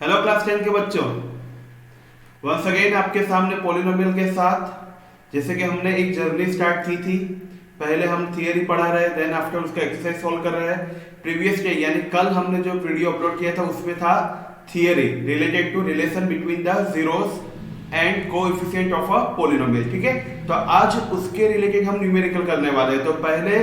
Hello class 10 के बच्चों, once again आपके सामने पॉलिनोमियल के साथ। जैसे कि हमने एक जर्नी स्टार्ट की थी, पहले हम थियरी पढ़ा रहे, देन आफ्टर उसका एक्सरसाइज सॉल्व कर रहे हैं। प्रीवियस डे यानी कल हमने जो वीडियो अपलोड किया था उसमें था theory related to relation between the zeros and coefficient of a polynomial. ठीक है, तो आज उसके रिलेटेड हम न्यूमेरिकल करने वाले हैं। तो पहले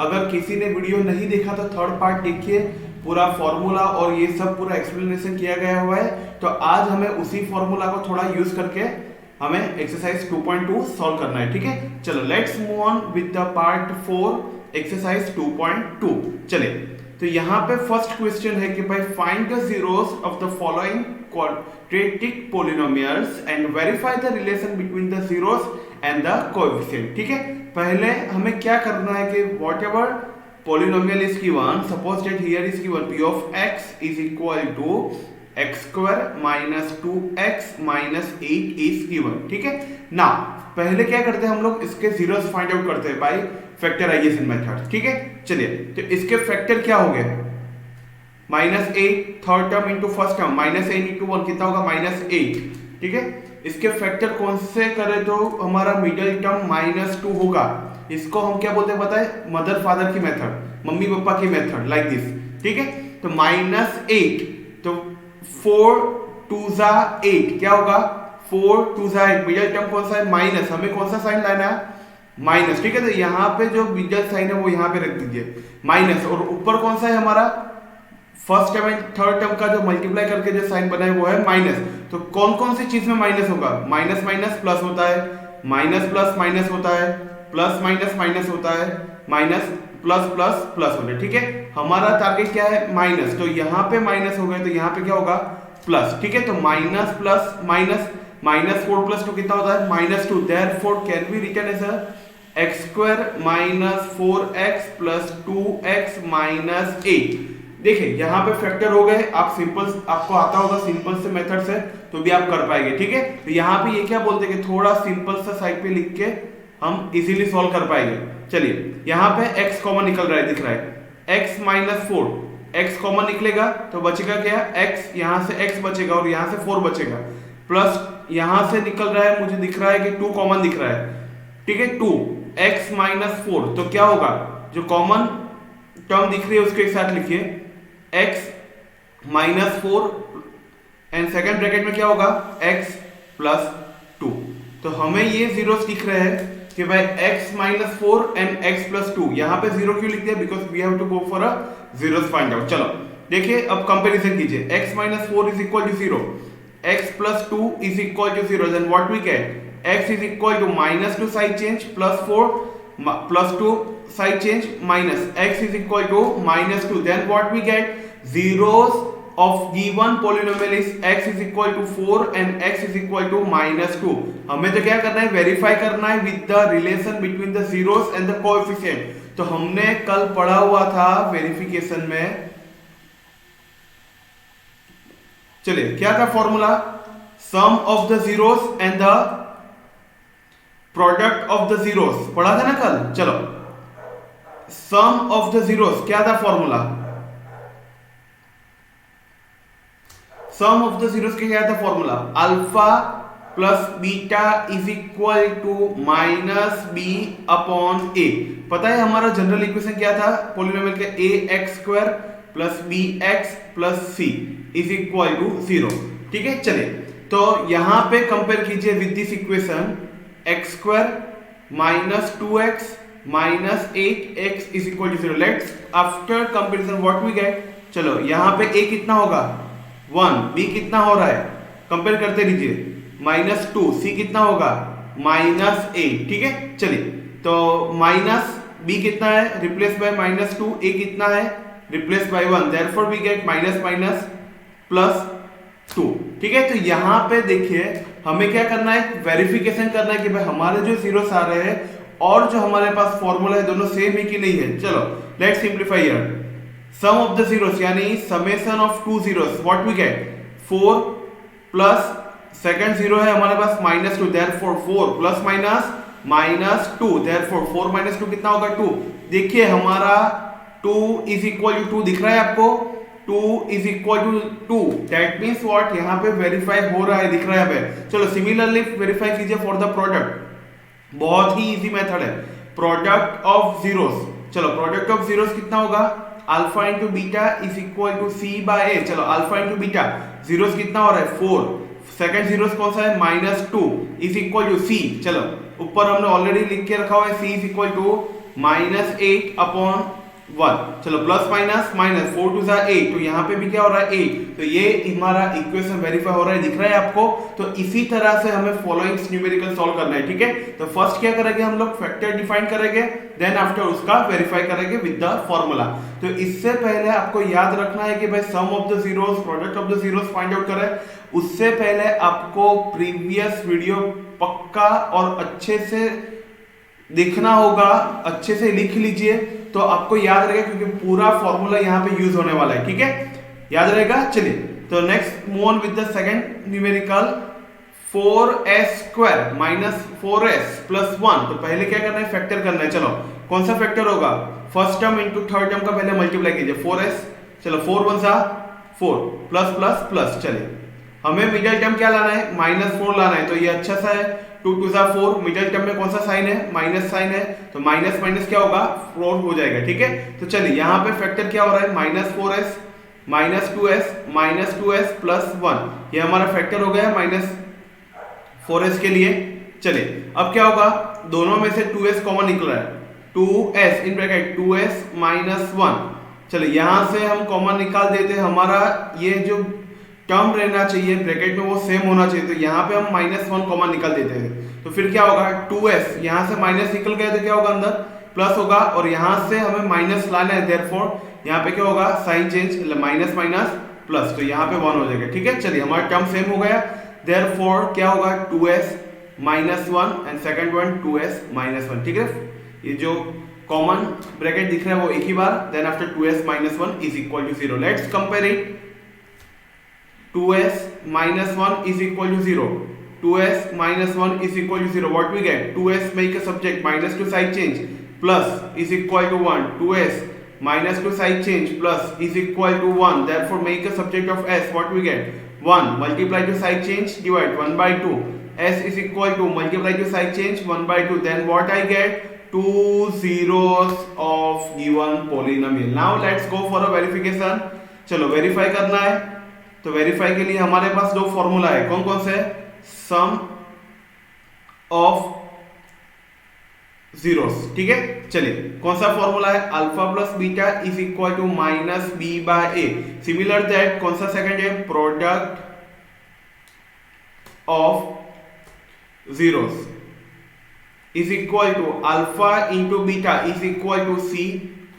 अगर किसी ने वीडियो नहीं देखा तो थर्ड पार्ट देखिए, पूरा फॉर्मूला और ये सब पूरा एक्सप्लेनेशन किया गया हुआ है। तो आज हमें उसी फॉर्मूला को थोड़ा यूज करके हमें एक्सरसाइज 2.2 सॉल्व करना है। ठीक है, चलो let's move on with the part 4 exercise 2.2। चले, तो यहाँ पे फर्स्ट क्वेश्चन है कि भाई find the zeros of the following quadratic polynomials and verify the relation between the zeros and the coefficient. ठीक है, पहले हमें क्या करना है कि whatever polynomial is given, suppose that here is given p of x is equal to x square minus 2x minus 8 is given। ठीक है ना, पहले क्या करते हैं हम लोग इसके जीरोस फाइंड आउट करते हैं बाय फैक्टराइजेशन मेथड। ठीक है, चलिए तो इसके फैक्टर क्या हो गए, -8 third term into first term, -8 into 1 कितना होगा -8। ठीक है, इसके फैक्टर कौन से करें तो हमारा मिडिल टर्म -2 होगा। इसको हम क्या बोलते हैं पता है, मदर फादर की मेथड, मम्मी पापा की मेथड, लाइक दिस। ठीक है, तो -8 तो 4 2 8 क्या होगा, 4 2 8। मिडिल टर्म कौन सा है, माइनस, हमें कौन सा साइन लाना है, माइनस। ठीक है, तो यहाँ पे जो मिडिल साइन है वो यहाँ पे रख दीजिए माइनस, और ऊपर कौन सा है हमारा first term and third term का जो मल्टीप्लाई करके जो साइन बना है वो है माइनस। तो कौन कौन सी चीज में माइनस होगा, माइनस माइनस प्लस होता है, माइनस प्लस माइनस होता है, प्लस माइनस माइनस होता है, माइनस प्लस प्लस प्लस होता है। ठीक है, हमारा टारगेट क्या है माइनस, तो यहाँ पे माइनस हो गए तो यहाँ पे क्या होगा प्लस। ठीक है, तो माइनस प्लस माइनस, -4 + 2 कितना होता है -2। Therefore can be written as x square -4x + 2x - 8। देखिए यहाँ पे फैक्टर हो गए, आप सिंपल, आपको आता होगा सिंपल से मेथड से तो भी आप कर पाएंगे। ठीक है, तो यहाँ पे ये क्या बोलते हैं कि थोड़ा सिंपल सा साइड पे लिख के हम इजीली सॉल्व कर पाएंगे। चलिए यहाँ पे x कॉमन निकल रहा है, दिख रहा है x -4, x कॉमन निकलेगा तो बचेगा क्या, x, यहाँ से x बचेगा और यहाँ से 4 बचेगा, प्लस यहाँ से निकल रहा है, मुझे दिख रहा है कि 2 कॉमन दिख रहा है। ठीक है, 2x -4 तो क्या होगा, जो कॉमन टर्म दिख रही है उसके साथ लिखिए x -4 एंड सेकंड ब्रैकेट में क्या होगा x + 2। तो हमें ये जीरोस दिख रहे हैं कि भाई x -4 एंड x + 2। यहाँ पे जीरो क्यों लिख दिया, because we have to go for a zeros find out. चलो देखिए अब कंपैरिजन कीजिए, x -4 is equal to 0, x + 2 is equal to 0, then what we get, x is equal to -2 side change +4 +2 side change minus x is equal to -2, then what we get, zeros of given polynomial is x is equal to 4 and x is equal to -2। हमें तो क्या करना है, verify करना है with the relation between the zeros and the coefficient. तो हमने कल पढ़ा हुआ था वेरिफिकेशन में, चलिए क्या था formula, sum of the zeros and the product of the zeros, पढ़ा था ना कल। चलो सम ऑफ द जीरोस क्या था formula, sum of the zeros के क्या था formula, alpha plus beta is equal to -b/a। पता है हमारा जनरल इक्वेशन क्या था पॉलिनोमियल के, ax² + bx + c is equal to 0। ठीक है, चलिए तो यहां पे कंपेयर कीजिए with this equation, x² - 2x - 8x is equal to 0। Let's after comparison what we get, चलो यहां पे a कितना होगा 1, b कितना हो रहा है, कंपेयर करते रहिए, -2, c कितना होगा -8। ठीक है, चलिए तो b कितना है, रिप्लेस बाय -2, a कितना है, replace by 1, therefore we get -2। ठीक है, तो यहाँ पे देखिए हमें क्या करना है, वेरिफिकेशन करना है कि भाई हमारे जो जीरोस आ रहे हैं और जो हमारे पास फॉर्मूला है दोनों सेम है कि नहीं है। चलो let's simplify here, sum of the zeros यानी summation of two zeros, what we get, 4 plus second zero है हमारे पास -2, देयरफॉर 4 ± -2, देयरफॉर 4 - 2 कितना होगा 2। देखिए हमारा 2 इज इक्वल टू 2 दिख रहा है आपको, 2 2 is equal to 2, that means what, यहाँ पे वेरीफाई हो रहा है, दिख रहा है यहाँ पे। चलो सिमिलरली वेरीफाई कीजिए फॉर द प्रोडक्ट, बहुत ही इजी मेथड है, प्रोडक्ट ऑफ जीरोस। चलो प्रोडक्ट ऑफ जीरोस कितना होगा, alpha into beta is equal to C by A. चलो अल्फा इंटू बीटा, जीरोस कितना हो रहा है 4, सेकंड जीरोस कौन सा है -2 इज इक्वल टू सी। चलो ऊपर हमने ऑलरेडी लिख के रखा हुआ है सी इज इक्वल टू -8 अपॉन 1। चलो प्लस माइनस माइनस, 4 टू 8, तो यहाँ पे भी क्या हो रहा है 8, तो ये हमारा इक्वेशन वेरीफाई हो रहा है, दिख रहा है आपको। तो इसी तरह से हमें फॉलोइंग न्यूमेरिकल सॉल्व करना है, ठीक है। तो फर्स्ट क्या करेंगे हम लोग, फैक्टर डिफाइन करेंगे, देन आफ्टर उसका वेरीफाई करेंगे विद द फॉर्मूला। तो इससे पहले आपको याद रखना है कि भाई sum of the zeros, product of the zeros find out करें, उससे पहले आपको प्रीवियस वीडियो पक्का और अच्छे से देखना होगा, अच्छे से लिख लीजिए तो आपको याद रहेगा, क्योंकि पूरा फॉर्मूला यहाँ पे यूज होने वाला है, ठीक है, याद रहेगा। चलिए तो next move on with the second numerical, 4s square minus 4s plus 1। तो पहले क्या करना है, फैक्टर करना है। चलो कौन सा फैक्टर होगा, first term into third term का पहले मल्टीप्लाई कीजिए, 4s। चलो 4 1 सा 4 प्लस प्लस प्लस। चलिए हमें मिडिल टर्म क्या लाना है, -4 लाना है, तो ये अच्छा सा है, 2 2 सा 4, मिडिल टर्म में कौन सा साइन है, माइनस साइन है, तो माइनस माइनस क्या होगा 4 हो जाएगा, ठीक है। तो चलिए यहाँ पे फैक्टर क्या हो रहा है, -4s -2s प्लस 1, ये हमारा फैक्टर हो गया -4s के लिए। चलिए अब क्या होगा, दोनों में से 2s कॉमन निकल रहा है, 2s इन ब्रैकेट 2s -1। चलिए यहाँ से हम कॉमन निकाल देते हैं, हमारा ये जो टर्म रहना चाहिए ब्रैकेट में वो सेम होना चाहिए, तो यहाँ पे हम -1 कॉमन निकाल देते हैं, तो फिर क्या होगा 2s, यहाँ से माइनस निकल गया तो क्या होगा अंदर प्लस होगा, और यहाँ से हमें माइनस लाना है, देयरफॉर यहाँ पे क्या होगा sign change, minus minus plus, तो यहाँ पे 1 हो जाएगा, ठीक है। चलिए हमारा टर्म सेम हो गया, देयरफॉर क्या होगा 2s -1 and second one 2s -1, ठीक है। ये जो कॉमन ब्रैकेट दिख रहा है वो एक ही बार, then after 2s -1 is equal to 0। Let's compare it, 2s -1 is equal to 0, 2s -1 is equal to 0, what we get, 2s make a subject, -2 side change plus is equal to 1, 2s -2 side change plus is equal to 1, therefore make a subject of s, what we get 1, multiply to side change, divide 1 by 2, s is equal to multiply to side change 1 by 2, then what I get, 2 zeros of given polynomial। Now let's go for a verification। चलो verify करना है, तो verify के लिए हमारे पास दो formula है, कौन कौन से, सम ऑफ जीरोस, ठीक है। चलिए कौन सा फॉर्मूला है, alpha plus beta is equal to -b by A. Similar that कौन सा सेकंड है, product of zeros is equal to alpha into beta is equal to C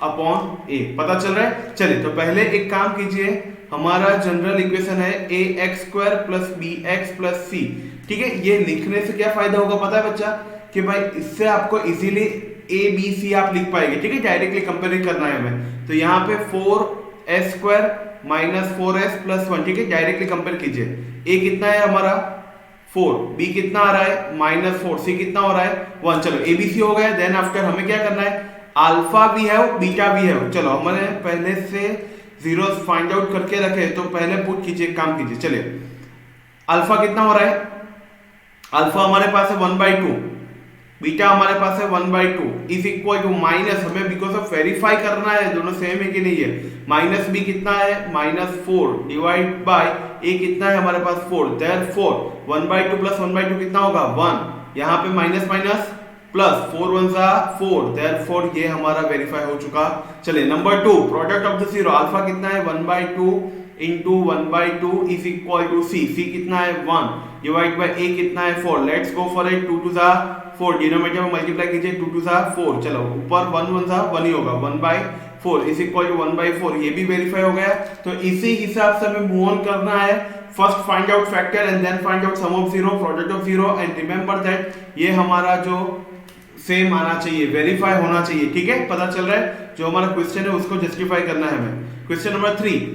upon A. पता चल रहा है। चलिए तो पहले एक काम कीजिए, हमारा जनरल इक्वेशन है ax square plus bx plus c, ठीक है। ये लिखने से क्या फायदा होगा पता है बच्चा, कि भाई इससे आपको इजीली a b c आप लिख पाएंगे, ठीक है, डायरेक्टली कंपेयर करना है हमें। तो यहाँ पे 4s square minus 4s plus 1, ठीक है, डायरेक्टली कंपेयर कीजिए। a कितना है हमारा 4, b कितना आ रहा है -4, c कितना हो रहा है 1। चलो a b c हो गया, देन आफ्टर हमें क्या करना है, अल्फा भी है बीटा भी है। चलो हमने पहले से जीरोस फाइंड आउट करके रखे, तो पहले पुट कीजिए, काम कीजिए। चलिए अल्फा कितना हो रहा है, अल्फा हमारे पास है 1/2, बीटा हमारे पास है 1/2 इज इक्वल टू माइनस, हमें बिकॉज ऑफ वेरीफाई करना है दोनों सेम है कि नहीं है, माइनस बी कितना है -4 डिवाइड बाय ए कितना है हमारे पास 4, देयरफॉर 1/2 प्लस 1/2 कितना होगा 1, यहाँ पे माइनस माइनस प्लस 4 1 सा 4, देयरफॉर ये हमारा वेरीफाई हो चुका। चलिए number 2, product of the zero, alpha कितना है 1/2 into 1/2 is equal to C, C कितना है 1 डिवाइड बाय ए कितना है 4। लेट्स गो फॉर इट, 2 2 सा 4, डिनोमिनेटर में मल्टीप्लाई कीजिए, 2 2 सा 4, चलो ऊपर 1 1 सा 1 ही होगा, 1/4 इज इक्वल टू 1/4, ये भी वेरीफाई हो गया। तो इसी हिसाब से हमें मूव ऑन करना है, first find out factor and then find out sum of zero, product of zero, and remember that ये हमारा जो सेम आना चाहिए, वेरीफाई होना चाहिए, ठीक है। पता चल रहा है, जो हमारा क्वेश्चन है उसको जस्टिफाई करना है हमें। Question number 3,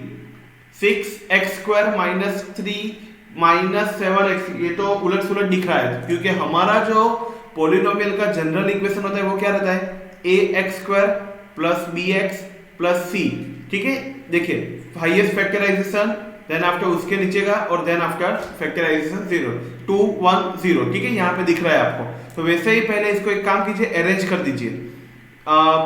6x square minus 3 minus 7x, ये तो उलट सुलट दिख रहा है, क्योंकि हमारा जो पॉलिनोमियल का जनरल इक्वेशन होता है वो क्या रहता है, ax square plus bx plus c, ठीक है। देखिए हाईएस्ट फैक्टराइजेशन, देन आफ्टर उसके नीचे का, और देन आफ्टर फैक्टराइजेशन 0 2 1 0। ठीक है, यहाँ पे दिख रहा है आपको। तो वैसे ही पहले इसको एक काम कीजिए, अरेंज कर दीजिए।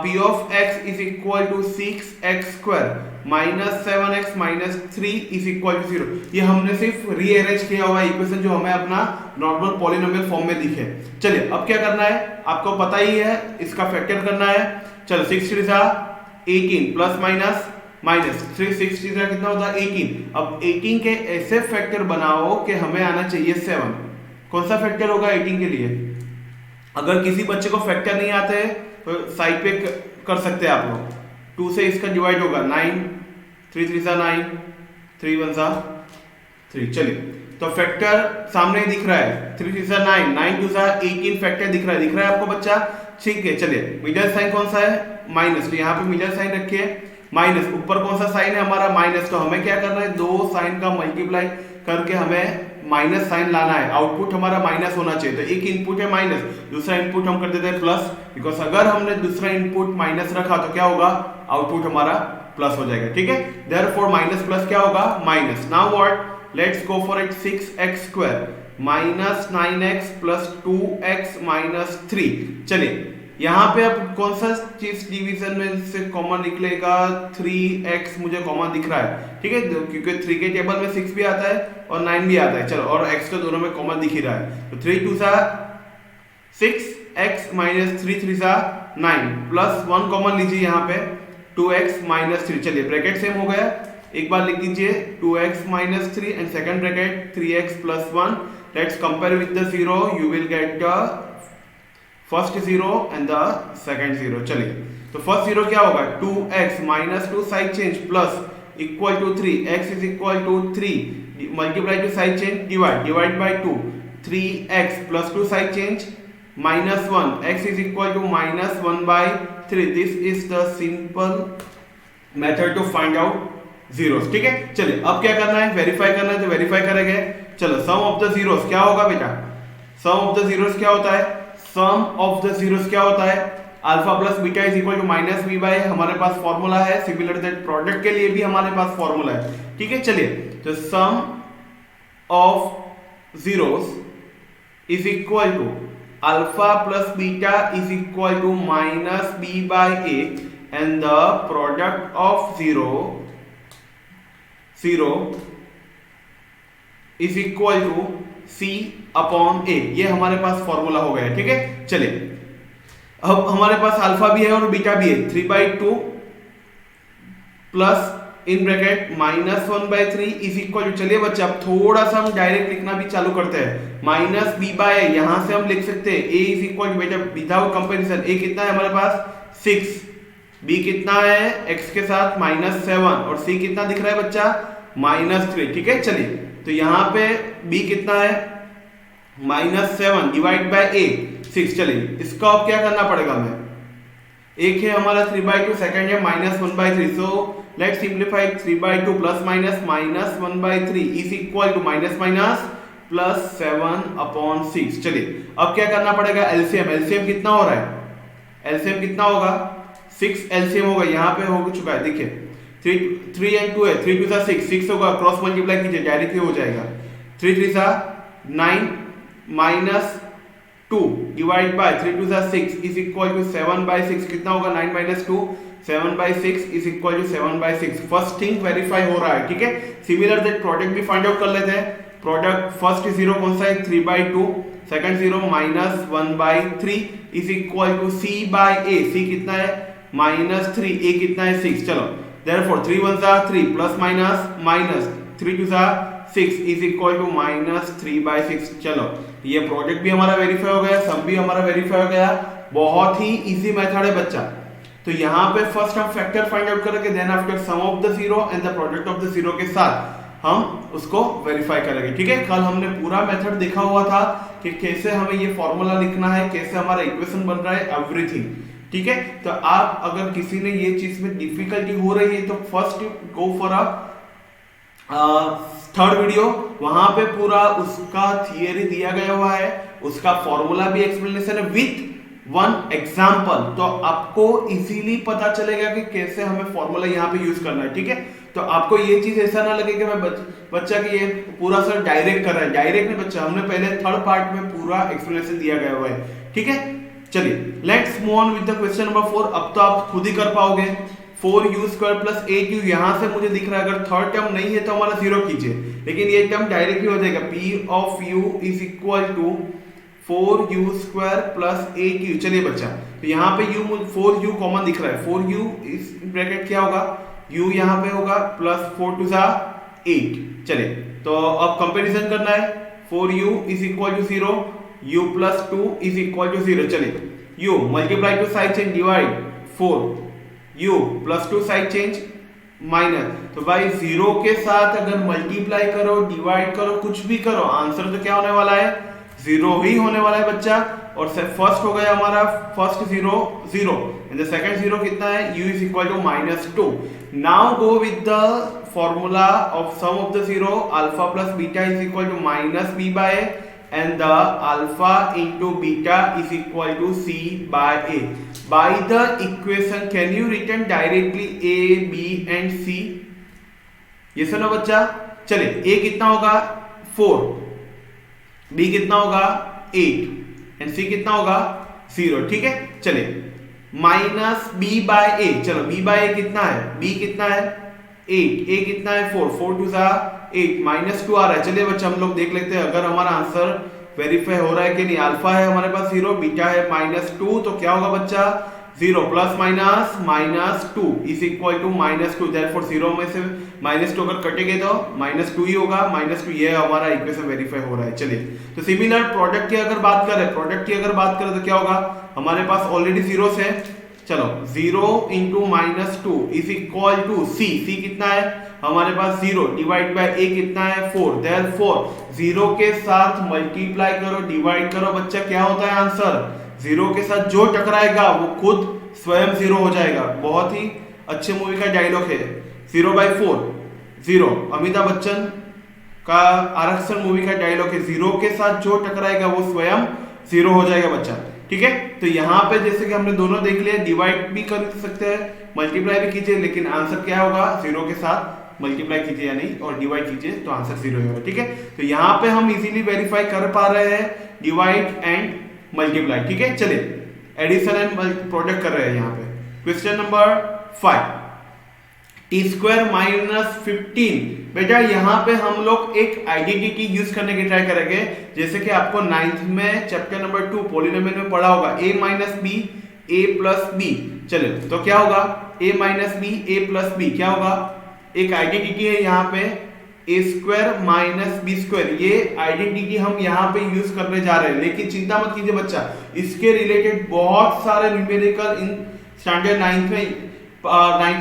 P of x is equal to 6x square minus 7x minus 3 is equal to 0। ये हमने सिर्फ रीअरेंज किया हुआ इक्वेशन जो हमें अपना नॉर्मल पॉलिनोमियल फॉर्म में दिखे। चलिए अब क्या करना है, आपको पता ही है, इसका फैक्टर करना है। चलो 6 3 18 प्लस माइनस माइनस 3 6 3 कितना होता है 18। अब 18 के ऐसे फैक्टर बनाओ कि हमें आना चाहिए 7। कौन सा फैक्टर होगा 18 के लिए? अगर किसी बच्चे को फैक्टर नहीं आते हैं तो साइड पे कर सकते हैं आप लोग। 2 से इसका डिवाइड होगा 9 3 3 9 3 1 3। चलिए तो फैक्टर सामने दिख रहा है, 3 3 9 9 2 18 फैक्टर दिख रहा है आपको बच्चा। ठीक है, चलिए मिडिल साइन कौन सा है? माइनस। तो यहाँ पे मिडिल साइन रखिए माइनस। ऊपर कौन सा साइन है हमारा? माइनस। तो हमें क्या करना है, दो साइन का मल्टीप्लाई करके हमें माइनस साइन लाना है। आउटपुट हमारा माइनस होना चाहिए। तो एक इनपुट है माइनस, दूसरा इनपुट हम कर देते हैं प्लस, बिकॉज अगर हमने दूसरा इनपुट माइनस रखा तो क्या होगा, आउटपुट हमारा प्लस हो जाएगा। ठीक है, देयरफॉर माइनस प्लस क्या होगा, minus. Now what, let's go for it. 6x square minus 9x plus 2x minus 3। चलिए यहाँ पे अब कौन सा चीज डिवीजन में से कॉमन निकलेगा? 3x मुझे कॉमन दिख रहा है। ठीक है, क्योंकि 3 के टेबल में 6 भी आता है और 9 भी आता है। चलो, और x तो दोनों में कॉमन दिख ही रहा है। तो 3 2 6 x माइनस 3 3 9 प्लस 1 कॉमन लीजिए यहाँ पे 2x माइनस 3। चलिए ब्रैकेट सेम हो गया, एक बार लिख दीजिए 2x minus 3 and second bracket 3x plus 1। Let's compare with the 0, you will get the first 0 and the second 0। चलिए तो फर्स्ट 0 क्या होगा, 2x minus 2 side change plus equal to 3, x is equal to 3 multiply to side change divide by 2, 3x plus 2 side change minus 1, x is equal to minus 1 by 3। This is the simple method to find out zeros. ठीक है, चलिए अब क्या करना है, verify करना है। तो वेरीफाई करेंगे। चलो सम ऑफ द जीरोस क्या होगा बेटा, सम ऑफ द जीरोस क्या होता है, सम ऑफ द जीरोस क्या होता है, alpha plus beta is equal to minus B by, हमारे पास फॉर्मूला है। सिमिलर दैट प्रोडक्ट के लिए भी हमारे पास फॉर्मूला है। ठीक है, चलिए तो sum of zeros is equal to alpha plus beta is equal to minus B by A and the product of zero is equal to C upon A. ये हमारे पास फॉर्मूला हो गया है। ठीक है, चलिए अब हमारे पास अल्फा भी है और बीटा भी है। 3/2 plus in bracket minus 1/3 is equal to, चलिए बच्चे अब थोड़ा सा हम डायरेक्ट लिखना भी चालू करते हैं। माइनस बी बाय ए, यहां से हम लिख सकते हैं ए इज इक्वल टू, बेटा विदाउट कंपेरिजन ए कितना है हमारे पास 6, बी कितना है x के साथ -7 और c कितना दिख रहा है बच्चा -3। ठीक है, चलिए तो यहाँ पे b कितना है -7 डिवाइड बाय a 6। चलिए इसका अब क्या करना पड़ेगा हमें, एक है हमारा 3/2, सेकंड है -1/3। So let's simplify 3/2 plus minus -1/3 is equal to minus minus plus 7/6। चलिए अब क्या करना पड़ेगा, एलसीएम कितना हो रहा है, एलसीएम कितना होगा 6 एलसीएम होगा, यहाँ पे हो चुका है। देखिए 3 and 2 है, 3 2 6 होगा, क्रॉस मल्टीप्लाई कीजिए डायरेक्टली हो जाएगा। 3 3 9 minus 2 divide by 3 2 6 is equal to 7/6। कितना होगा 9 - 2 7/6 is equal to 7/6। First thing verify हो रहा है। ठीक है, सिमिलर दैट प्रोडक्ट भी फाइंड आउट कर लेते हैं। प्रोडक्ट फर्स्ट 0 कौन सा है 3/2, second 0 -1/3 is equal to c by a। c कितना है -3, a कितना है 6। चलो therefore 3 1 3 plus minus 3 2 6 is equal to -3/6। चलो ये प्रोडक्ट भी हमारा वेरीफाई हो गया, सब भी हमारा वेरीफाई हो गया। बहुत ही इजी मेथड है बच्चा। तो यहाँ पे फर्स्ट हम फैक्टर फाइंड आउट करेंगे, then after sum of the zero and the product of the zero के साथ हम उसको वेरीफाई करेंगे। ठीक है, कल हमने पूरा मेथड देखा हुआ था कि कैसे हमें ये फॉर्मूला लिखना है, कैसे हमारा इक्वेशन बन रहा है, एवरीथिंग। ठीक है, तो आप अगर किसी ने ये चीज में डिफिकल्टी हो रही है तो first go for a third video, वहां पे पूरा उसका थियरी दिया गया हुआ है, उसका फॉर्मूला भी एक्सप्लेनेशन है विथ वन एग्जाम्पल। तो आपको इजीली पता चलेगा कि कैसे हमें फॉर्मूला यहाँ पे यूज करना है। ठीक है, तो आपको ये चीज ऐसा ना लगे कि मैं बच्चा की ये पूरा सर डायरेक्ट कर रहा है, डायरेक्ट नहीं बच्चा, हमने पहले थर्ड पार्ट में पूरा एक्सप्लेनेशन दिया गया हुआ है, ठीक है। चलिए let's move on with the question number 4। अब तो आप खुद ही कर पाओगे। 4u² प्लस 8u, यहां से मुझे दिख रहा है अगर थर्ड टर्म नहीं है तो हमारा 0 कीजिए, लेकिन ये टर्म डायरेक्टली हो जाएगा, p of u is equal to 4u² plus 8u। चलिए बच्चा, तो यहाँ पे u 4u कॉमन दिख रहा है, 4u इस ब्रैकेट क्या होगा, u यहाँ पे होगा प्लस 4 टू 8। चलिए तो अब कंपैरिजन करना है, 4u is equal to 0, u plus 2 is equal to 0। चलिए u multiply to side change divide 4, u plus 2 side change minus, तो भाई 0 के साथ अगर मल्टीप्लाई करो डिवाइड करो कुछ भी करो, आंसर तो क्या होने वाला है, 0 ही होने वाला है बच्चा। और फर्स्ट हो गया हमारा फर्स्ट 0 0 एंड द सेकंड 0 कितना है, u is equal to -2। Now go with the formula of sum of the 0, alpha plus beta is equal to -b by a and the alpha into beta is equal to c by a. By the equation can you written directly a, b and c? ये सुनो बच्चा, चलिए a कितना होगा 4, b कितना होगा 8 and c कितना होगा 0, ठीक है। चलिए माइनस b बाय a, चलो b बाय a कितना है, b कितना है 8, a कितना है 4, 4 टू 8, -2 आ रहा है। चलिए बच्चा हम लोग देख लेते हैं अगर हमारा आंसर वेरीफाई हो रहा है कि नहीं। अल्फा है हमारे पास 0, बीटा है -2, तो क्या होगा बच्चा 0 plus minus -2 is equal to -2, therefore 0 में से -2 अगर कटेंगे तो -2 ही होगा, -2 ये हमारा इक्वेशन वेरीफाई हो रहा है। चलिए तो सिमिलर प्रोडक्ट की अगर बात करें तो क्या होगा, हमारे पास ऑलरेडी जीरोस है, चलो 0 into -2 is equal to c कितना है हमारे पास 0 डिवाइड बाय a कितना है 4, देयरफॉर 0 के साथ मल्टीप्लाई करो डिवाइड करो बच्चा, क्या होता है आंसर, 0 के साथ जो टकराएगा वो खुद स्वयं 0 हो जाएगा। बहुत ही अच्छे मूवी का डायलॉग है 0/4 0, अमिताभ बच्चन का आरक्षण मूवी का डायलॉग है, 0 के साथ जो टकराएगा वो स्वयं 0 हो जाएगा बच्चा, ठीक है। तो यहाँ पे जैसे कि हमने दोनों देख लिया, डिवाइड भी कर सकते हैं मल्टीप्लाई भी कीजिए, लेकिन आंसर क्या होगा 0 के साथ मल्टीप्लाई कीजिए या नहीं और डिवाइड कीजिए तो आंसर 0 होगा, ठीक है। तो यहाँ पे हम इजीली वेरीफाई कर पा रहे हैं डिवाइड एंड मल्टीप्लाई, ठीक है। चलिए एडिशन एंड प्रोडक्ट कर रहे हैं यहाँ पे। Question number 5, t² minus 15। बेटा यहाँ पे हम लोग एक आइडेंटिटी यूज करने की ट्राई करेंगे, जैसे कि आपको 9th में चैप्टर नंबर 2 पॉलिनोमियल में पढ़ा होगा a minus b a plus b। चलिए तो क्या होगा a minus b a plus b, क्या होगा, एक आइडेंटिटी है यहाँ पे a² माइनस b², ये आइडेंटिटी हम यहाँ पे यूज करने जा रहे हैं। लेकिन चिंता मत कीजिए बच्चा, इसके रिलेटेड बहुत सारे न्यूमेरिकल इन स्टैंडर्ड 9th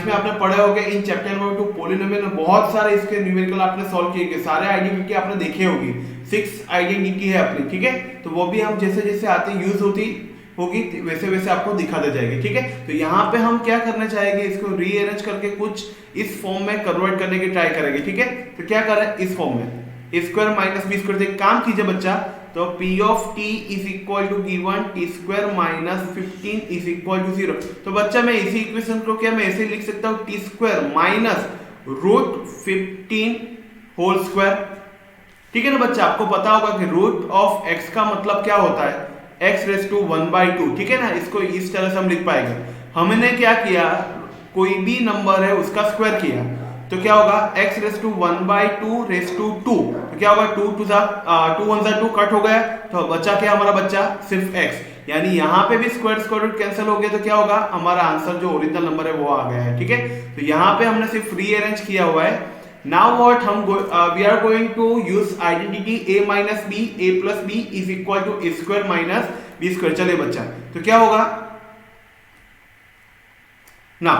में आपने पढ़े होंगे, इन चैप्टर नंबर 2 पॉलिनोमियल में बहुत सारे इसके न्यूमेरिकल आपने सॉल्व किए, सारे आइडेंटिटी आपने देखे होगी, 6 आइडेंटिटी है अपनी, ठीक है। तो वो भी हम जैसे जैसे आते यूज होगी वैसे वैसे आपको दिखाते जाएंगे, ठीक है। तो यहाँ पे हम क्या करना चाहेंगे, इसको रीअरेंज करके कुछ इस फॉर्म में कन्वर्ट करने की ट्राई करेंगे, ठीक है। तो क्या करें इस फॉर्म में a² माइनस b², से काम कीजिए बच्चा, तो p of t is equal to given t² minus 15 is equal to 0। तो बच्चा मैं इसी इक्वेशन को क्या मैं ऐसे लिख सकता हूँ t² माइनस √15 होल स्क्वायर, ठीक है ना बच्चा। आपको पता होगा कि रूट ऑफ x का मतलब क्या होता है, x रेज़ टू 1/2, ठीक है ना। इसको इस तरह से हम लिख पाएंगे। हमने क्या किया, कोई भी नंबर है उसका स्क्वायर किया, तो क्या होगा x raise to 1/2 raise to 2, तो क्या होगा 2 1 2 कट हो गया, तो बच्चा क्या हमारा बच्चा सिर्फ x, यानी यहाँ पे भी स्क्वायर रूट कैंसिल हो गया, तो क्या होगा हमारा आंसर जो ओरिजिनल नंबर है वो आ गया है, ठीक है। तो यहाँ पे हमने सिर्फ रीअरेंज किया हुआ है। Now what we are going to use identity a minus b a plus b is equal to a² minus b²। चलिए बच्चा, तो क्या होगा ना,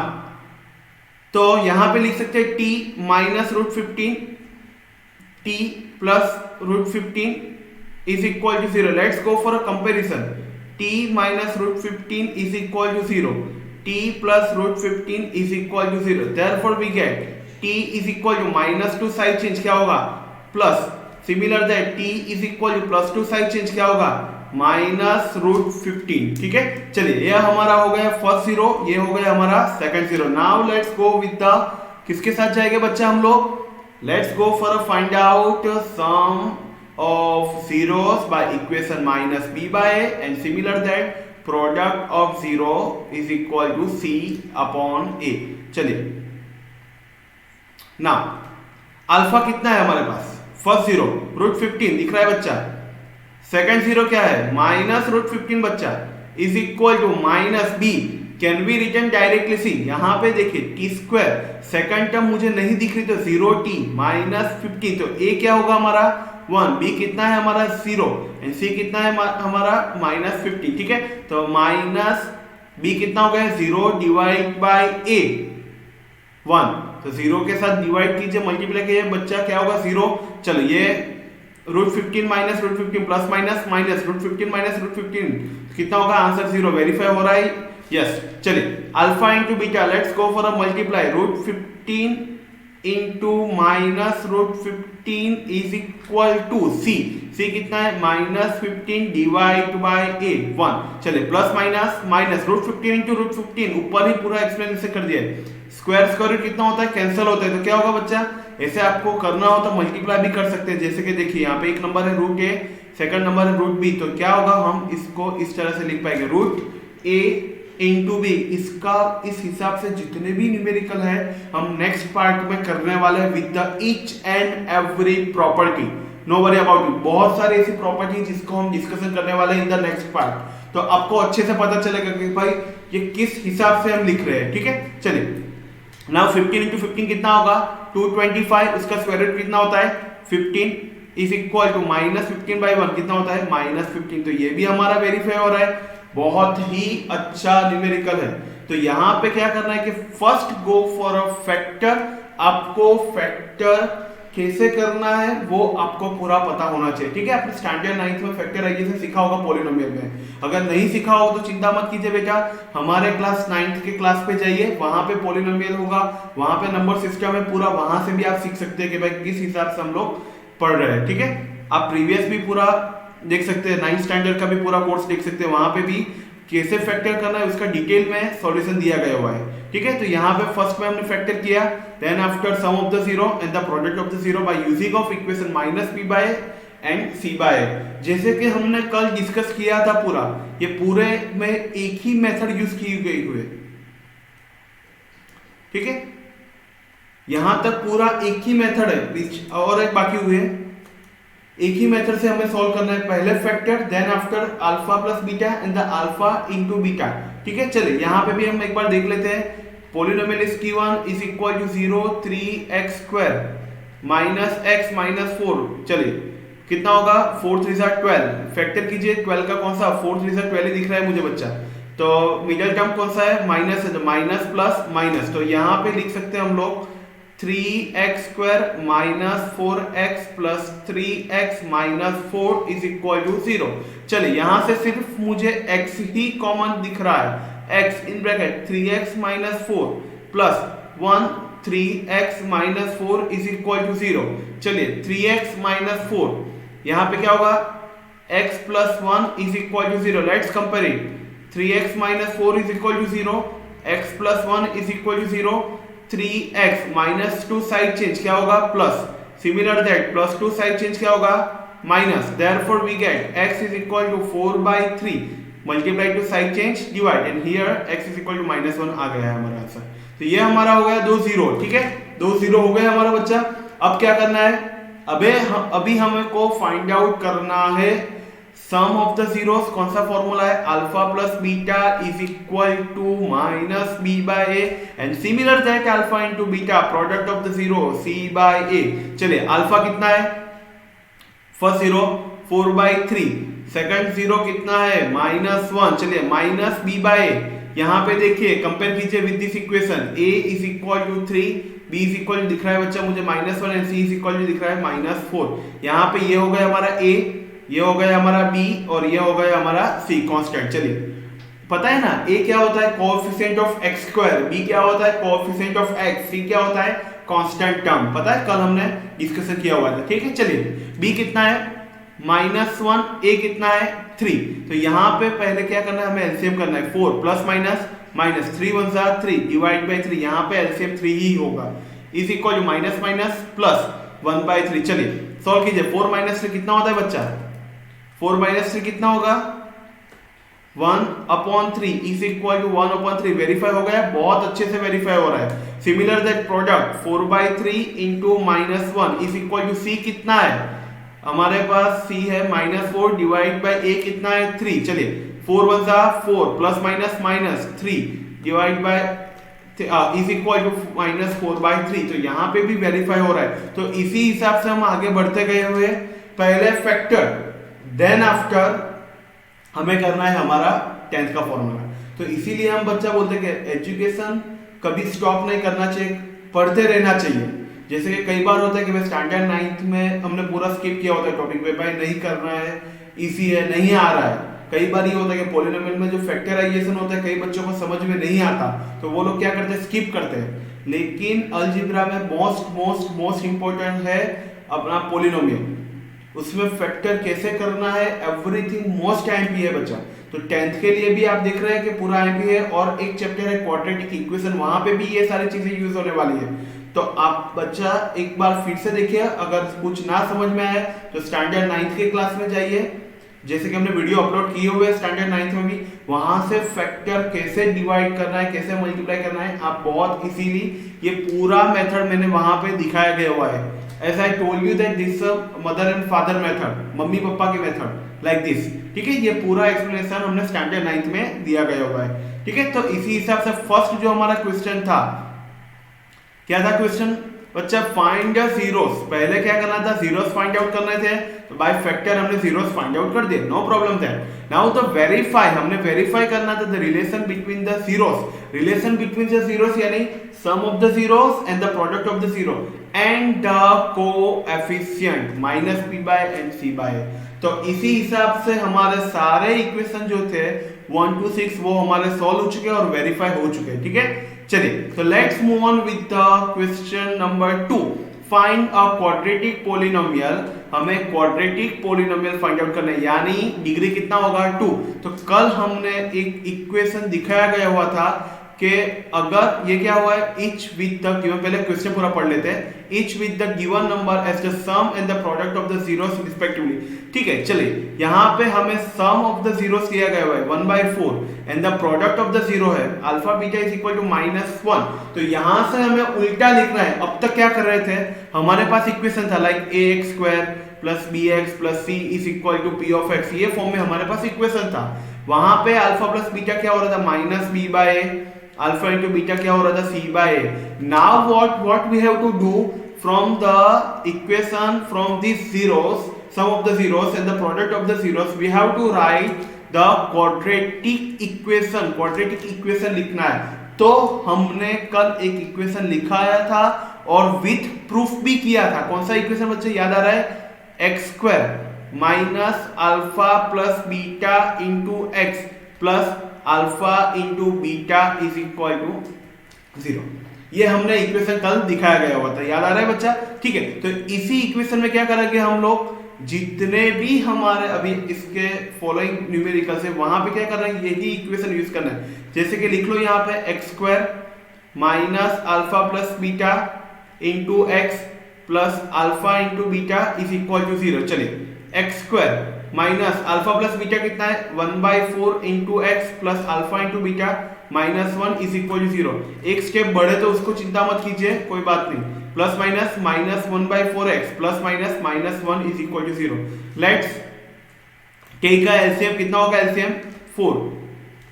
तो यहां पे लिख सकते हैं t minus √15 t plus √15 is equal to 0। Let's go for a comparison। t minus √15 is equal to 0, t plus √15 is equal to 0, therefore we get t is equal to -2 side change क्या होगा plus, similar that t is equal to +2 side change क्या होगा -√15, ठीक है। चलिए ये हमारा हो गया फर्स्ट 0, ये हो गया हमारा second 0। Now let's go with the किसके साथ जाएंगे बच्चा हम लोग? Let's go for a find out sum of zeros by equation minus b by a and similar that product of zero is equal to c upon a। चलिए now alpha कितना है हमारे पास? फर्स्ट जीरो √15 दिख रहा है बच्चा। Second zero क्या है? माइनस √15 बच्चा is equal to minus B. Can be written directly C. यहां पे देखिए टी स्क्वायर, सेकंड टर्म मुझे नहीं दिख रही तो 0t माइनस 15, तो a क्या होगा हमारा 1, b कितना है हमारा 0 एंड c कितना है हमारा माइनस 15। ठीक है, तो माइनस b कितना हो गया 0 डिवाइड बाय a 1, तो 0 के साथ डिवाइड कीजिए, मल्टीप्लाई कीजिए, बच्चा क्या होगा 0। चलो ये √15 minus √15 plus minus minus √15 minus √15 कितना होगा? आंसर 0। वेरीफाई हो रहा है? यस। चलिए alpha into beta, let's go for a multiply. √15 into minus √15 is equal to C. C कितना है? Minus 15 divide by a 1। चलिए प्लस माइनस माइनस √15 इंटू √15, ऊपर ही पूरा एक्सप्लेनेशन कर दिया है। स्क्वायर स्क्वायर रूट कितना होता है? कैंसिल होता है, तो क्या होगा बच्चा? ऐसे आपको करना हो तो मल्टीप्लाई भी कर सकते हैं। जैसे कि देखिए यहाँ पे एक नंबर है √a, सेकंड नंबर है √b, तो क्या होगा? हम इसको इस तरह से लिख पाएंगे √a इंटू बी। इसका इस हिसाब से जितने भी न्यूमेरिकल है हम नेक्स्ट पार्ट में करने वाले हैं with the each and every property. No worry about it. बहुत सारी ऐसी प्रॉपर्टी जिसको हम डिस्कशन करने वाले हैं इन द नेक्स्ट पार्ट, तो आपको अच्छे से पता चलेगा कि भाई ये किस हिसाब से हम लिख रहे हैं। ठीक है, चलिए नाउ 15 इंटू 15 कितना होगा? 225। उसका स्क्वायर रूट कितना होता है? 15 is equal to minus 15 by 1 कितना होता है? माइनस 15। तो ये भी हमारा वेरीफाई हो रहा है। बहुत ही अच्छा न्यूमेरिकल है। तो यहां पे क्या करना है कि first go for a factor. आपको फैक्टर कैसे करना है वो आपको पूरा पता होना चाहिए। ठीक है, आपने स्टैंडर्ड 9th में फैक्टराइजेशन सीखा होगा पॉलिनोमियल में। अगर नहीं सीखा हो तो चिंता मत कीजिए बेटा, हमारे क्लास 9th के क्लास पे जाइए, वहां पे पॉलिनोमियल होगा, वहां पे नंबर सिस्टम है पूरा, वहां से भी आप सीख सकते हैं कि भाई किस हिसाब से हम लोग पढ़ रहे हैं। ठीक है, आप प्रीवियस भी पूरा देख सकते हैं, 9th स्टैंडर्ड का भी पूरा कोर्स देख सकते हैं, वहां पे भी कैसे फैक्टर करना है उसका डिटेल में सॉल्यूशन दिया गया हुआ है। ठीक है, तो यहाँ पे फर्स्ट में हमने फैक्टर किया, then after sum of the zero and the product of the zero by using of equation minus b by and c by. जैसे कि हमने कल डिस्कस किया था पूरा, ये पूरे में एक ही मेथड यूज की गई हुई है। ठीक है, यहां तक पूरा एक ही मेथड है, और एक बाकी हुए एक ही मेथड से हमें सॉल्व करना है। पहले factor, then after alpha plus beta and the alpha into beta. ठीक है, चलिए यहां पे भी हम एक बार देख लेते हैं। Polynomial is q1 is equal to 0 3x square minus x minus 4। चलिए कितना होगा? 4 3 12। फैक्टर कीजिए, 12 का कौन सा? 4 3 12 ही दिख रहा है मुझे बच्चा। तो मिडिल टर्म कौन सा है? माइनस है, तो माइनस प्लस माइनस, तो यहां पे लिख सकते हैं हम लोग 3x square minus 4x plus 3x minus 4 is equal to 0। चलिए यहां से सिर्फ मुझे x ही कॉमन दिख रहा है। x in bracket 3x minus 4 plus 1 3x minus 4 is equal to 0। चलिए 3x माइनस 4 यहां पे क्या होगा? x plus 1 is equal to 0। Let's compare it. 3x minus 4 is equal to 0, x plus 1 is equal to 0, 3x minus 2 side change क्या होगा? Plus. Similar that plus 2 side change क्या होगा? Minus. Therefore we get x is equal to 4/3 multiply to side change divide and here x is equal to -1 आ गया है हमारा answer. तो ये हमारा हो गया 2 0। ठीक है, 2 0 हो गए हमारा बच्चा। अब क्या करना है? अभी हमें को फाइंड आउट करना है सम ऑफ द जीरोस। कौन सा फॉर्मूला है? Alpha plus beta is equal to minus b by a and similar that alpha into beta product of the zero c by a। चलिए अल्फा कितना है? First zero 4/3, second zero कितना है? -1। चलिए minus b by a, यहां पे देखिए compare कीजिए with this equation. a is equal to 3, b is equal दिख रहा है बच्चा मुझे -1 and c is equal to दिख रहा है -4। यहां पे ये हो गया हमारा a, ये हो गया हमारा b और ये हो गया हमारा c कांस्टेंट। चलिए पता है ना a क्या होता है? Coefficient of x square, b क्या होता है? कोएफिशिएंट ऑफ x, c क्या होता है? Constant term. पता है, कल हमने डिस्कशन किया हुआ था। ठीक है, चलिए b कितना है? -1, a कितना है? 3। तो यहां पे पहले क्या करना है? हमें एलसीएम करना है। 4 plus minus minus 3 1 3 divide by 3, यहां पे एलसीएम 3 ही होगा। Is equal to minus minus plus 1/3। चलिए सॉल्व कीजिए। 4 माइनस 3 कितना होता है बच्चा? 4 माइनस 3 कितना होगा? 1/3 इज इक्वल टू 1/3। वेरीफाई हो गया, बहुत अच्छे से वेरीफाई हो रहा है। Similar that product 4/3 into -1 is equal to C कितना है हमारे पास? सी है -4 डिवाइड बाय ए कितना है? 3। चलिए 4 1 जा 4 plus minus minus 3 divide by is equal to -4/3। तो यहाँ पे भी वेरीफाई हो रहा है। तो इसी हिसाब से हम आगे बढ़ते गए हुए, पहले फैक्टर देन आफ्टर हमें करना है हमारा 10th का फॉर्मूला। तो इसीलिए हम बच्चा बोलते हैं कि एजुकेशन कभी स्टॉप नहीं करना चाहिए, पढ़ते रहना चाहिए। जैसे कि कई बार होता है कि भाई स्टैंडर्ड 9th में हमने पूरा स्किप किया होता है टॉपिक पे, भाई नहीं करना है, इजी है, नहीं आ रहा है। कई बार ये होता है कि पॉलिनोमियल में जो फैक्टराइजेशन होता है कई बच्चों को समझ में नहीं आता, तो वो लोग क्या करते हैं? स्किप करते हैं। लेकिन अलजेब्रा में मोस्ट इंपॉर्टेंट है अपना पॉलिनोमियल, उसमें फैक्टर कैसे करना है, एवरीथिंग मोस्ट एमपी है बच्चा। तो 10th के लिए भी आप देख रहे हैं कि पूरा एमपी है, और एक चैप्टर है क्वाड्रेटिक इक्वेशन, वहां पे भी ये सारी चीजें यूज होने वाली है। तो आप बच्चा एक बार फिर से देखिए, अगर कुछ ना समझ में आए तो स्टैंडर्ड 9th के क्लास में जाइए, जैसे कि हमने वीडियो अपलोड किए हुए स्टैंडर्ड 9th में भी, वहां से फैक्टर कैसे डिवाइड करना है, कैसे मल्टीप्लाई करना है, आप बहुत इजीली ये पूरा मेथड मैंने वहां पे दिखाया गया हुआ है। As I told you that this mother and father method, mummy papa की मेथड लाइक दिस, ठीक है। ये पूरा एक्सप्लेनेशन हमने स्टैंडर्ड 9th में दिया गया हुआ है, ठीक है। तो इसी हिसाब से फर्स्ट जो हमारा क्वेश्चन था, क्या था क्वेश्चन बच्चा? Find the zeros. पहले क्या करना था? जीरोस फाइंड आउट करने थे, तो बाय फैक्टर हमने जीरोस फाइंड आउट कर दिए, नो प्रॉब्लम था। नाउ तो वेरीफाई, हमने वेरीफाई करना था the relation between the zeros. Relation between the zeros यानी sum of the zeros and the product of the zero and the coefficient -p/n/c/a। तो इसी हिसाब से हमारे सारे इक्वेशन जो थे 1 to 6 वो हमारे सॉल्व हो चुके और वेरीफाई हो चुके, ठीक है। चलिए तो let's move on with the question number 2। Find a quadratic polynomial. हमें क्वाड्रेटिक पॉलिनोमियल फाइंड आउट करना है, यानी डिग्री कितना होगा? 2। तो कल हमने एक इक्वेशन दिखाया गया हुआ था कि अगर ये क्या हुआ है, each with the given, पहले क्वेश्चन पूरा पढ़ लेते हैं, each with the given number as the sum and the product of the zeros respectively, ठीक है। चलिए यहाँ पे हमें sum of the zeros दिया गया हुआ है 1/4 and the product of the zero है alpha beta is equal to -1। तो यहाँ से हमें उल्टा लिखना है। अब तक क्या कर रहे थे, हमारे पास इक्वेशन था like ax² plus bx plus c is equal to p of x, ये फॉर्म में हमारे पास इक्वेशन था। वहां पे अल्फा प्लस बीटा क्या हो रहा था? -b/a, अल्फा इंटू बीटा क्या हो रहा था? c/a। Now what we have to do from the equation from this zeros, sum of the zeros and the product of the zeros, we have to write the quadratic equation। quadratic equation लिखना है। तो हमने कल एक equation लिखाया था और with proof भी किया था। कौन सा इक्वेशन बच्चे याद आ रहा है? x² minus alpha plus beta into x plus alpha into beta is equal to 0। ये हमने इक्वेशन कल दिखाया गया हुआ था, याद आ रहा है बच्चा? ठीक है। तो इसी इक्वेशन में क्या करेंगे हम लोग, जितने भी हमारे अभी इसके फॉलोइंग न्यूमेरिकल्स है वहां पे क्या कर रहे हैं, यही इक्वेशन यूज करना है। जैसे कि लिख लो यहाँ पे x² minus alpha plus beta into x plus alpha into beta is equal to 0। चलिए x² minus alpha plus beta कितना है? 1/4 into x plus alpha into beta -1 is equal to 0। एक स्टेप बढ़े तो उसको चिंता मत कीजिए, कोई बात नहीं। Plus minus -1/4x plus minus -1 is equal to 0। Let's take का एलसीएम कितना होगा? एलसीएम 4,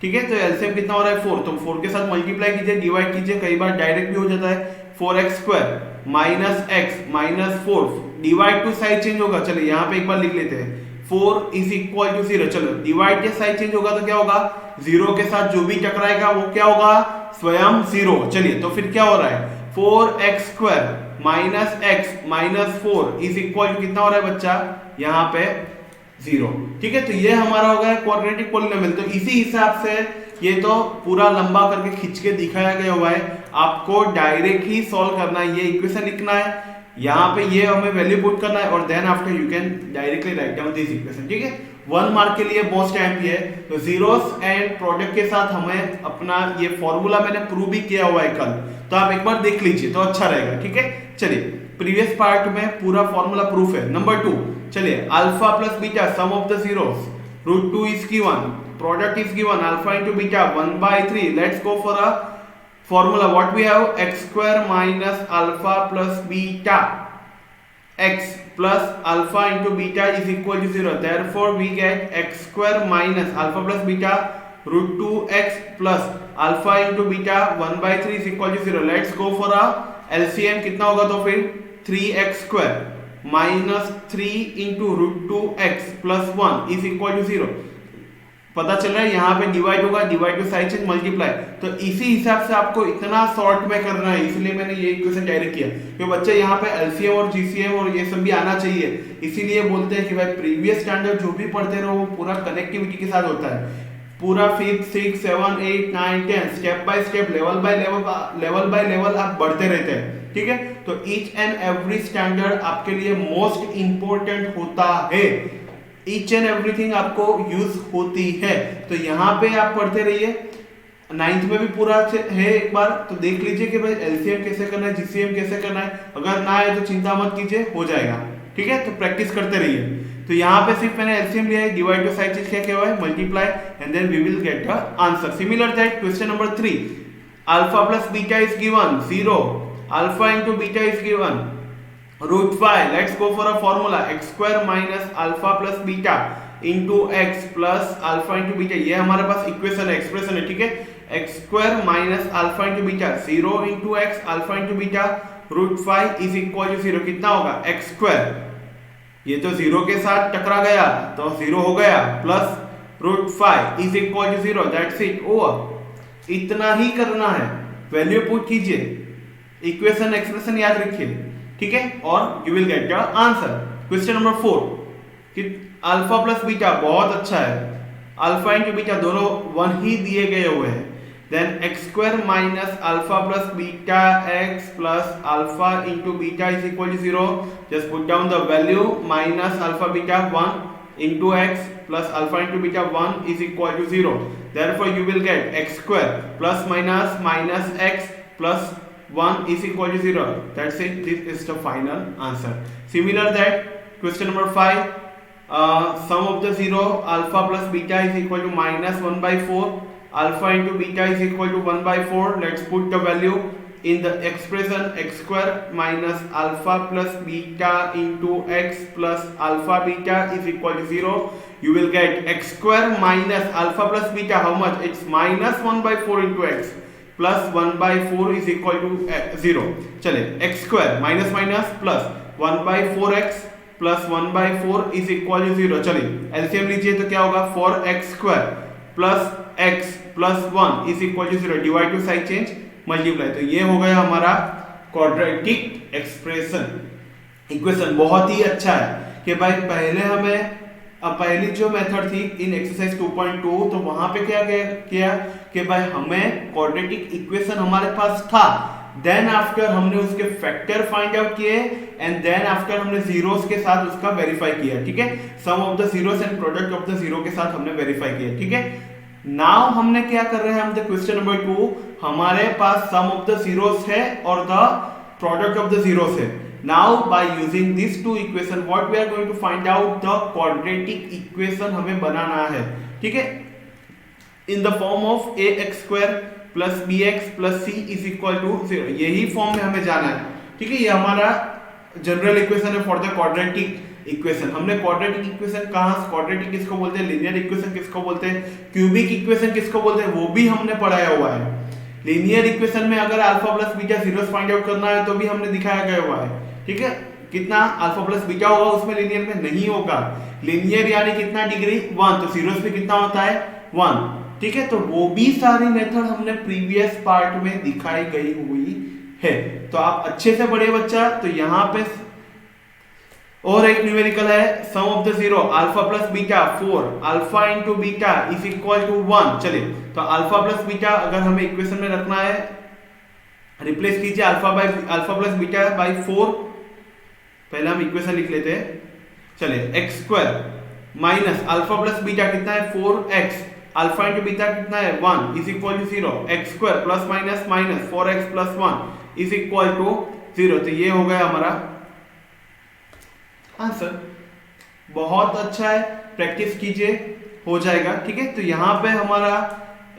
ठीक है। तो एलसीएम कितना हो रहा है? 4। तो 4 के साथ मल्टीप्लाई कीजिए, डिवाइड कीजिए, कई बार डायरेक्ट भी हो जाता है। 4x² minus x minus 4 divide to side change होगा। चलिए यहाँ पे एक बार लिख लेते हैं, 4 इज इक्वल टू 0। चलो डिवाइड के साइड चेंज होगा तो क्या होगा? 0 के साथ जो भी टकराएगा वो क्या होगा? स्वयं 0। चलिए तो फिर क्या हो रहा है? 4x² minus x minus 4 is equal to कितना हो रहा है बच्चा? यहाँ पे 0, ठीक है। तो ये हमारा होगा क्वाड्रेटिक पॉलिनोमियल। तो इसी हिसाब से ये तो पूरा लंबा करके खींच के दिखाया गया हुआ है, आपको डायरेक्ट ही सॉल्व करना है। ये इक्वेशन लिखना है, यहाँ पे ये हमें वैल्यू पुट करना है और then after you can directly write down this equation, ठीक है। 1 मार्क के लिए मोस्ट टाइम है। तो जीरोस एंड प्रोडक्ट के साथ हमें अपना ये फॉर्मूला मैंने प्रूव भी किया हुआ है कल, तो आप एक बार देख लीजिए तो अच्छा रहेगा, ठीक है। चलिए प्रीवियस पार्ट में पूरा फॉर्मूला प्रूफ है। नंबर 2, चलिए alpha plus beta some of the zeros √2 is given, product is given alpha into beta 1/3. Let's go for a formula. What we have? X square minus alpha plus beta, x plus alpha into beta is equal to 0. Therefore we get x square minus alpha plus beta √2x plus alpha into beta 1/3 is equal to 0. Let's go for a LCM. कितना होगा तो फिर 3x square minus 3 into √2x plus 1 is equal to 0। पता चल रहा है यहाँ पे डिवाइड होगा, divide to side change multiply, तो इसी हिसाब से आपको इतना शॉर्ट में करना है, इसलिए मैंने ये इक्वेशन डायरेक्ट किया। क्योंकि बच्चे यहाँ पे एलसीएम और जीसीएम और ये सब भी आना चाहिए, इसीलिए बोलते हैं कि भाई प्रीवियस स्टैंडर्ड जो भी पढ़ते रहो वो पूरा कनेक्टिविटी के साथ होता है। पूरा 5th 6th 7th 8th 9th 10th step by step level by level आप बढ़ते रहते हैं, ठीक है। तो ईच एंड एवरी स्टैंडर्ड आपके लिए मोस्ट इंपोर्टेंट होता है, ईच एंड एवरीथिंग आपको यूज होती है। तो यहाँ पे आप पढ़ते रहिए, 9th में भी पूरा है, एक बार तो देख लीजिए कि भाई एलसीएम कैसे करना है, जीसीएम कैसे करना है। अगर ना है तो चिंता मत कीजिए, हो जाएगा, ठीक है। तो प्रैक्टिस करते रहिए। तो यहाँ पे सिर्फ मैंने एलसीएम लिया है, डिवाइड टू साइड चीज क्या हुआ है, multiply, and then we will get the answer. Similar that question number 3, alpha plus beta is given 0, alpha into beta is given √5. Let's go for a formula, x square minus alpha plus beta into x plus alpha into beta। ये हमारे पास equation है, expression है, ठीक है। x square minus alpha into beta 0 into x alpha into beta √5 is equal to 0। कितना होगा x square, ये तो 0 के साथ टकरा गया तो 0 हो गया, plus √5 is equal to 0। That's it, over. इतना ही करना है, वैल्यू पुट कीजिए, इक्वेशन एक्सप्रेशन याद रखिए, ठीक है, और you will get the answer. Question number 4 कि अल्फा प्लस बीटा बहुत अच्छा है, अल्फा इंटू बीटा दोनों 1 ही दिए गए हुए हैं। Then x square minus alpha plus beta x plus alpha into beta is equal to 0। Just put down the value, minus alpha beta 1 into x plus alpha into beta 1 is equal to 0। Therefore you will get x square plus minus minus x plus 1 is equal to 0. That's it. This is the final answer. Similar that question number 5, sum of the zero alpha plus beta is equal to minus 1/4. Alpha into beta is equal to 1/4. Let's put the value in the expression, x square minus alpha plus beta into x plus alpha beta is equal to 0. You will get x square minus alpha plus beta, how much? It's minus 1/4 into x plus 1/4 is equal to 0। चले x square minus minus plus 1/4x plus 1/4 is equal to 0। चलिए LCM लीजिए तो क्या होगा, 4x square plus x plus 1 is equal to 0, divide to side change multiply. तो ये हो गया हमारा क्वाड्रेटिक एक्सप्रेशन, इक्वेशन। बहुत ही अच्छा है कि भाई पहले हमें पहली जो मेथड थी इन एक्सरसाइज 2.2, तो वहां पे क्या किया कि भाई हमें क्वाड्रेटिक इक्वेशन हमारे पास था, देन आफ्टर हमने उसके फैक्टर फाइंड आउट किए, एंड देन आफ्टर हमने जीरोस के साथ उसका वेरीफाई किया, ठीक है। Sum of the zeros and product of the zero के साथ हमने वेरीफाई किया, ठीक है। नाउ हमने क्या कर रहे हैं, हम द क्वेश्चन नंबर 2, हमारे पास सम ऑफ द जीरोस है और the product of the zeros है। Now by using these two equation, what we are going to find out the quadratic equation हमें बनाना है, ठीक है, in the form of ax square plus bx plus c is equal to 0। यही form में हमें जाना है, ठीक है। ये हमारा जनरल इक्वेशन है फॉर द क्वाड्रेटिक इक्वेशन। हमने क्वाड्रेटिक इक्वेशन कहाँ, क्वाड्रेटिक किसको बोलते हैं, लीनियर इक्वेशन किसको बोलते हैं, क्यूबिक इक्वेशन किसको बोलते हैं, वो भी हमने पढ़ाया हुआ है। लीनियर इक्वेशन में अगर alpha plus beta zeros find out करना है तो भी हमने दिखाया गया हुआ है, ठीक है। कितना अल्फा प्लस बीटा होगा उसमें, लीनियर में नहीं होगा। लीनियर यानी कितना डिग्री 1, तो जीरोस में कितना होता है 1, ठीक है। तो वो भी सारी मेथड हमने प्रीवियस पार्ट में दिखाई गई हुई है। तो आप अच्छे से पढ़िए बच्चा। तो यहाँ पे और एक न्यूमेरिकल है, sum of the zero alpha plus beta 4 alpha into beta is equal to 1। चलिए तो अल्फा प्लस बीटा अगर हमें इक्वेशन में रखना है, रिप्लेस कीजिए अल्फा प्लस बीटा बाई 4 पहले हम इक्वेशन लिख लेते हैं। चलिए x square minus alpha plus beta कितना है 4x, अल्फा इंटू बीटा कितना है 1 is equal to 0, x square plus minus minus 4x plus 1 is equal to 0। तो ये हो गया हमारा आंसर। बहुत अच्छा है, प्रैक्टिस कीजिए, हो जाएगा। ठीक है, तो यहाँ पे हमारा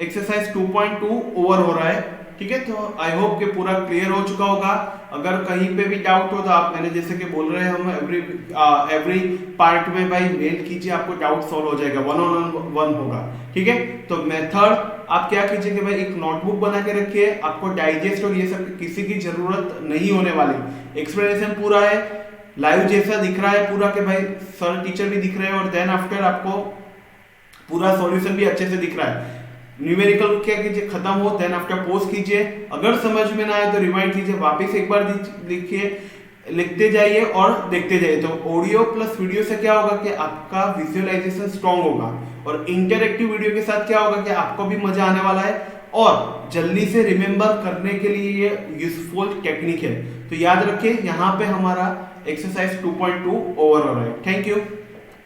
एक्सरसाइज 2.2 ओवर हो रहा है। ठीक है, तो आई होप कि पूरा क्लियर हो चुका होगा। अगर कहीं पे भी डाउट हो तो आप, मैंने जैसे कि बोल रहे हैं हम एवरी पार्ट में भाई मेल कीजिए, आपको डाउट सॉल्व हो जाएगा, 1-on-1 होगा। ठीक है, तो मेथड आप क्या कीजिए कि भाई एक नोटबुक बना के रखिए, आपको डाइजेस्ट और ये सब किसी की जरूरत नहीं होने वाली। एक्सप्लेनेशन पूरा है, लाइव जैसा दिख रहा है पूरा, कि भाई सर टीचर भी दिख रहे हैं, और देन आफ्टर आपको पूरा सॉल्यूशन भी अच्छे से दिख रहा है। न्यूमेरिकल क्या कीजिए, खत्म हो देन आफ्टर पोज कीजिए, अगर समझ में ना आए तो रिवाइंड कीजिए, वापस एक बार लिखिए, लिखते जाइए और देखते जाइए। तो ऑडियो प्लस वीडियो से क्या होगा कि आपका विजुअलाइजेशन स्ट्रांग होगा, और इंटरैक्टिव वीडियो के साथ क्या होगा कि आपको भी मजा आने वाला है, और जल्दी से रिमेंबर करने के लिए ये यूजफुल टेक्निक है। तो याद रखिए, यहाँ पे हमारा एक्सरसाइज 2.2 ओवर हो रहा है। Thank you.